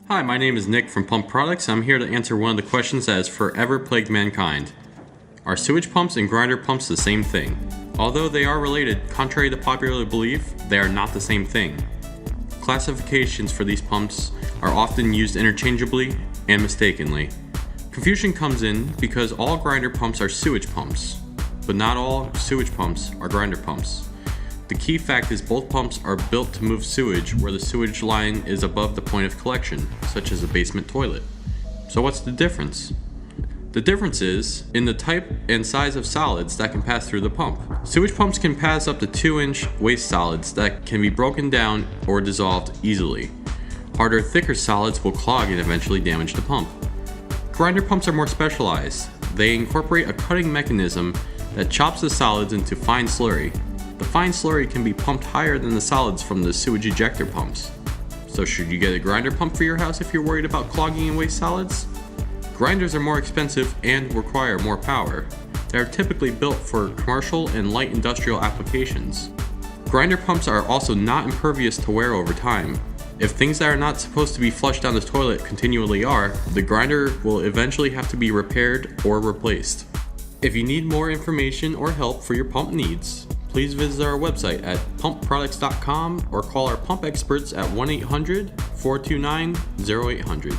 Hi, my name is Nick from Pump Products. I'm here to answer one of the questions that has forever plagued mankind. Are sewage pumps and grinder pumps the same thing? Although they are related, contrary to popular belief, they are not the same thing. Classifications for these pumps are often used interchangeably and mistakenly. Confusion comes in because all grinder pumps are sewage pumps, but not all sewage pumps are grinder pumps. The key fact is both pumps are built to move sewage where the sewage line is above the point of collection, such as a basement toilet. So what's the difference? The difference is in the type and size of solids that can pass through the pump. Sewage pumps can pass up to 2-inch waste solids that can be broken down or dissolved easily. Harder, thicker solids will clog and eventually damage the pump. Grinder pumps are more specialized. They incorporate a cutting mechanism that chops the solids into fine slurry. The fine slurry can be pumped higher than the solids from the sewage ejector pumps. So should you get a grinder pump for your house if you're worried about clogging and waste solids? Grinders are more expensive and require more power. They are typically built for commercial and light industrial applications. Grinder pumps are also not impervious to wear over time. If things that are not supposed to be flushed down the toilet continually are, the grinder will eventually have to be repaired or replaced. If you need more information or help for your pump needs, please visit our website at pumpproducts.com or call our pump experts at 1-800-429-0800.